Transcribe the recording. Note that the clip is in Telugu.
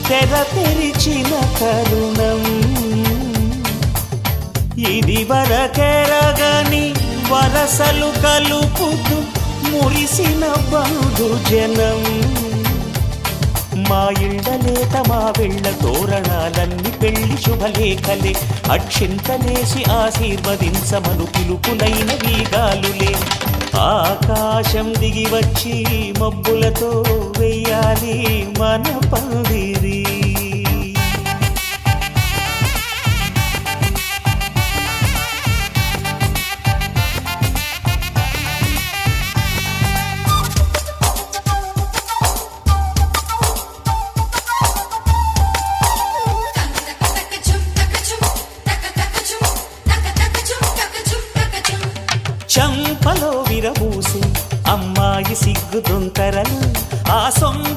తెర తెరిచిన తరుణం ఇది వరకెరగని వరసలు కలుపుతూ మురిసిన బంధుజనం మా ఇళ్ళలేత మా వెళ్ళ తోరణాలన్నీ పెళ్లి శుభలేఖలే అక్షింతలేసి ఆశీర్వదించమను పిలుపులైన వీగాలులే ఆకాశం దిగి వచ్చి మబ్బులతో వెయ్యాలి మన పందిరి చంపలో విరబూసి అమ్మాయి సిగ్గు దొంతరలు ఆ సొమ్ము